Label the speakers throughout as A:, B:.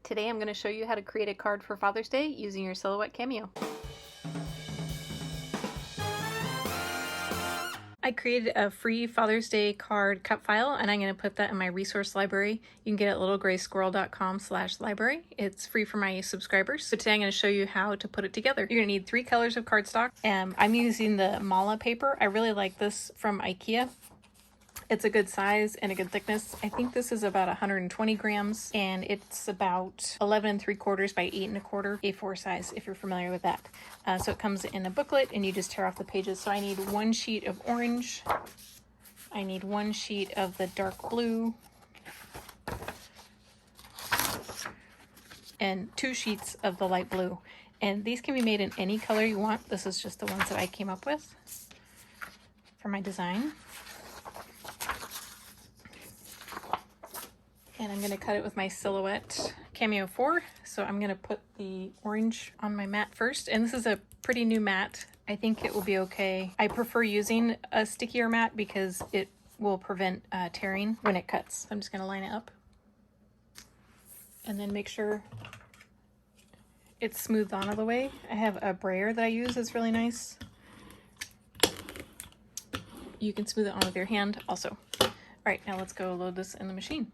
A: Today I'm going to show you how to create a card for Father's Day using your Silhouette Cameo. I created a free Father's Day card cut file and I'm going to put that in my resource library. You can get it at littlegraysquirrel.com/library. It's free for my subscribers. So today I'm going to show you how to put it together. You're going to need 3 colors of cardstock. I'm using the Mala paper. I really like this from IKEA. It's a good size and a good thickness. I think this is about 120 grams and it's about 11 3/4 by 8 1/4 A4 size, if you're familiar with that. So it comes in a booklet and you just tear off the pages. So I need 1 sheet of orange. I need 1 sheet of the dark blue. And 2 sheets of the light blue. And these can be made in any color you want. This is just the ones that I came up with for my design. And I'm going to cut it with my Silhouette Cameo 4. So I'm going to put the orange on my mat first. And this is a pretty new mat. I think it will be okay. I prefer using a stickier mat because it will prevent tearing when it cuts. I'm just going to line it up. And then make sure it's smoothed on all the way. I have a brayer that I use that's really nice. You can smooth it on with your hand also. All right, now let's go load this in the machine.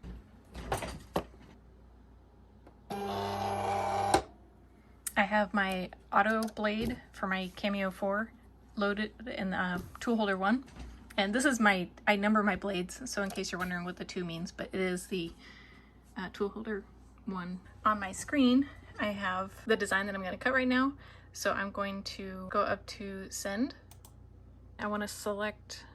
A: I have my auto blade for my Cameo 4 loaded in the tool holder 1. And this is I number my blades, so in case you're wondering what the 2 means, but it is the tool holder 1. On my screen, I have the design that I'm going to cut right now. So I'm going to go up to send. I want to select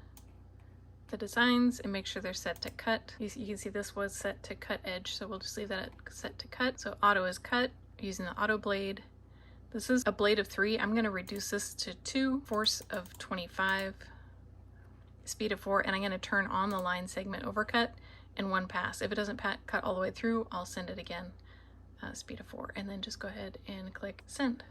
A: the designs and make sure they're set to cut. You can see this was set to cut edge, so we'll just leave that at set to cut. So auto is cut using the auto blade. This is a blade of 3. I'm going to reduce this to 2, force of 25, speed of 4, and I'm going to turn on the line segment overcut in 1 pass. If it doesn't cut all the way through, I'll send it again, speed of 4, and then just go ahead and click send.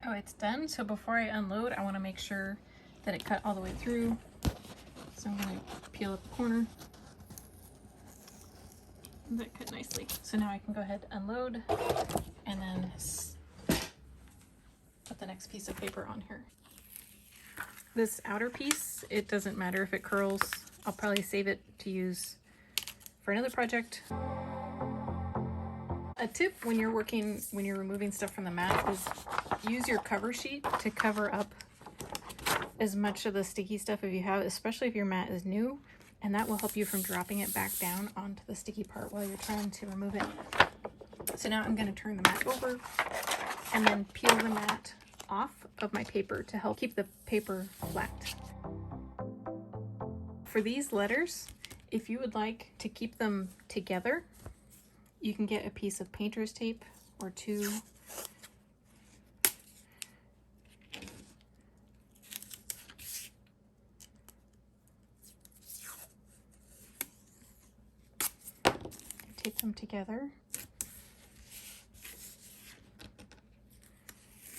A: Oh, it's done. So before I unload, I want to make sure that it cut all the way through. So I'm going to peel up the corner. That cut nicely. So now I can go ahead and unload and then put the next piece of paper on here. This outer piece, it doesn't matter if it curls. I'll probably save it to use for another project. A tip when you're removing stuff from the mat is use your cover sheet to cover up as much of the sticky stuff if you have, especially if your mat is new, and that will help you from dropping it back down onto the sticky part while you're trying to remove it. So now I'm going to turn the mat over and then peel the mat off of my paper to help keep the paper flat. For these letters, if you would like to keep them together, you can get a piece of painter's tape or 2. Tape them together.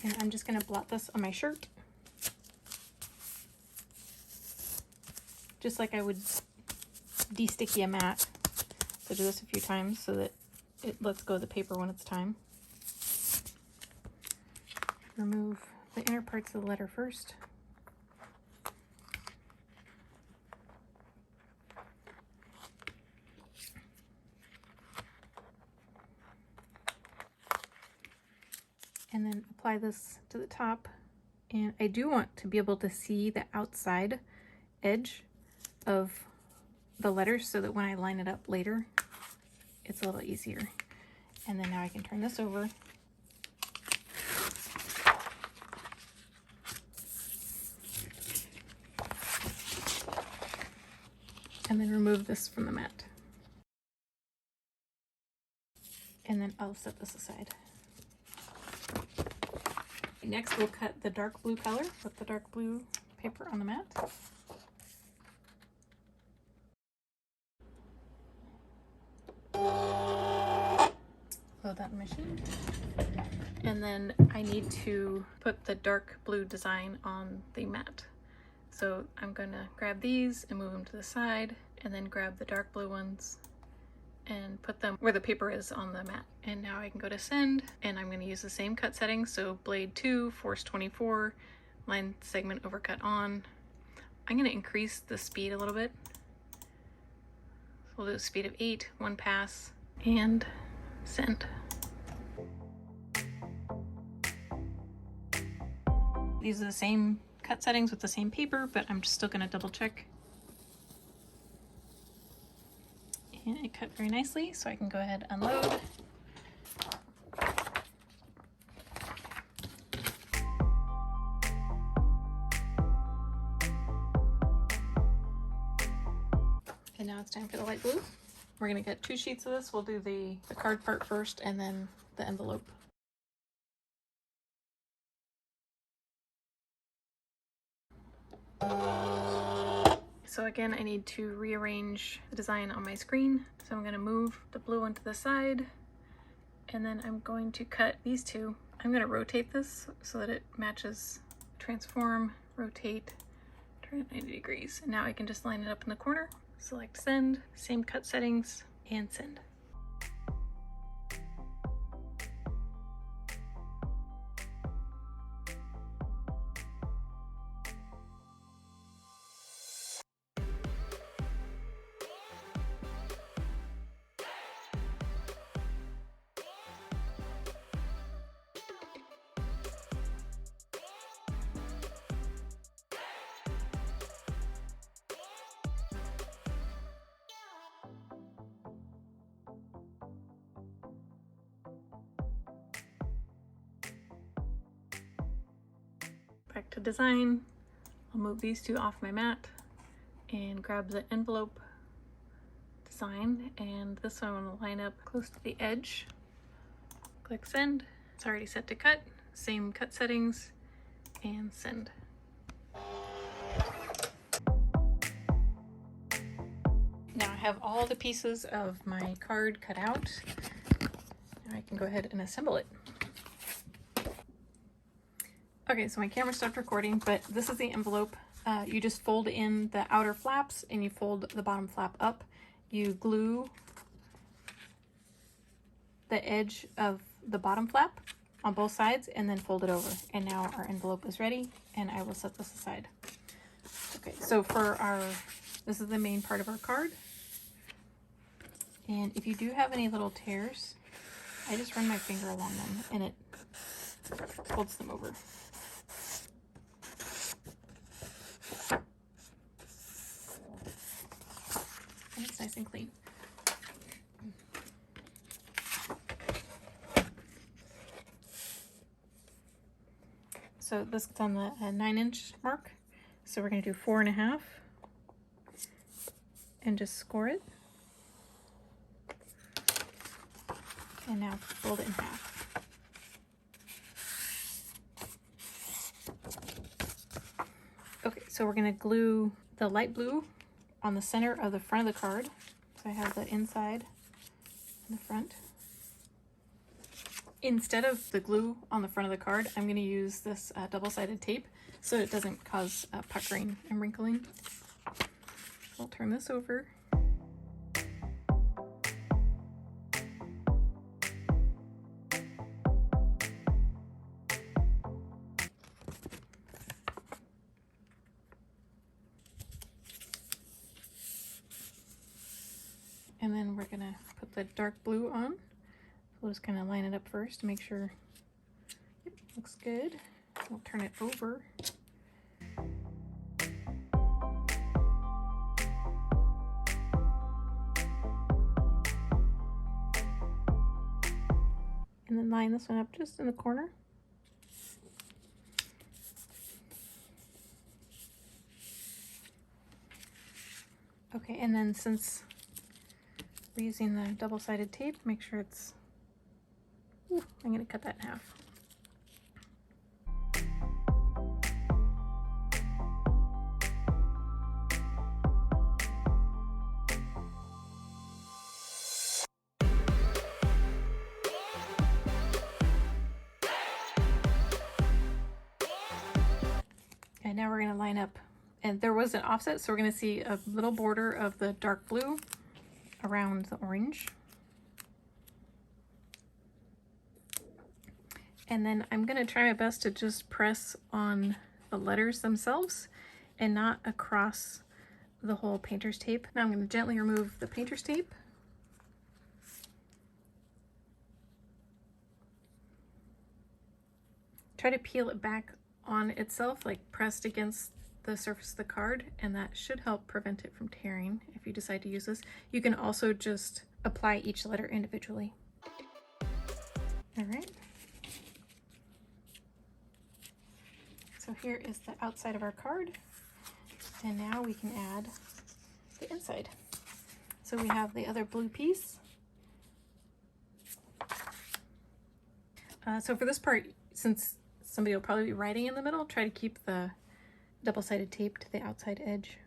A: And I'm just going to blot this on my shirt. Just like I would de-sticky a mat. So do this a few times so that it lets go of the paper when it's time. Remove the inner parts of the letter first. And then apply this to the top. And I do want to be able to see the outside edge of the letters so that when I line it up later, it's a little easier. And then now I can turn this over. And then remove this from the mat. And then I'll set this aside. Next, we'll cut the dark blue color with the dark blue paper on the mat. Load that machine. And then I need to put the dark blue design on the mat. So I'm gonna grab these and move them to the side, and then grab the dark blue ones and put them where the paper is on the mat. And now I can go to send, and I'm gonna use the same cut settings. So blade 2, force 24, line segment overcut on. I'm gonna increase the speed a little bit. So we'll do a speed of 8, 1 pass, and send. These are the same cut settings with the same paper, but I'm just still gonna double check. And it cut very nicely, so I can go ahead and unload. And now it's time for the light blue. We're gonna get 2 sheets of this. We'll do the card part first and then the envelope. So again, I need to rearrange the design on my screen. So I'm gonna move the blue one to the side, and then I'm going to cut these two. I'm gonna rotate this so that it matches, transform, rotate, turn it 90 degrees. And now I can just line it up in the corner, select send, same cut settings, and send. Back to design. I'll move these two off my mat and grab the envelope design, and this one I want to line up close to the edge. Click send. It's already set to cut. Same cut settings, and send. Now I have all the pieces of my card cut out. Now I can go ahead and assemble it. Okay, so my camera stopped recording, but this is the envelope. You just fold in the outer flaps and you fold the bottom flap up. You glue the edge of the bottom flap on both sides and then fold it over. And now our envelope is ready, and I will set this aside. Okay, so for this is the main part of our card. And if you do have any little tears, I just run my finger along them and it folds them over. And it's nice and clean. So this is on the 9-inch mark. So we're going to do 4.5 and just score it. And now fold it in half. Okay, so we're going to glue the light blue on the center of the front of the card. So I have the inside and the front. Instead of the glue on the front of the card, I'm going to use this double-sided tape so it doesn't cause puckering and wrinkling. I'll turn this over. And then we're gonna put the dark blue on. We'll just kind of line it up first to make sure it looks good. We'll turn it over. And then line this one up just in the corner. Okay, and then since we're using the double-sided tape, make sure it's, I'm going to cut that in half. And now we're going to line up And there was an offset, so we're going to see a little border of the dark blue around the orange. And then I'm going to try my best to just press on the letters themselves and not across the whole painter's tape. Now I'm going to gently remove the painter's tape. Try to peel it back on itself, like pressed against the surface of the card, and that should help prevent it from tearing if you decide to use this. You can also just apply each letter individually. All right. So here is the outside of our card, and now we can add the inside. So we have the other blue piece. So for this part, since somebody will probably be writing in the middle, try to keep the double-sided tape to the outside edge.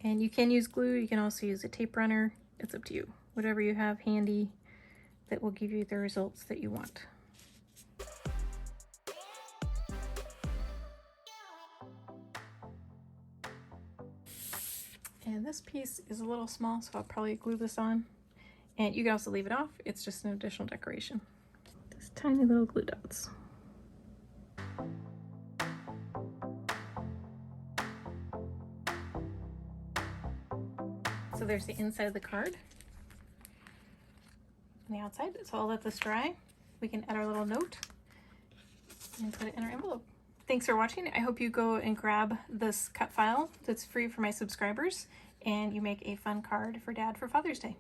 A: And you can use glue, you can also use a tape runner. It's up to you. Whatever you have handy that will give you the results that you want. And this piece is a little small, so I'll probably glue this on. And you can also leave it off, it's just an additional decoration. Just tiny little glue dots. So there's the inside of the card and the outside. So I'll let this dry. We can add our little note and put it in our envelope. Thanks for watching. I hope you go and grab this cut file that's free for my subscribers and you make a fun card for Dad for Father's Day.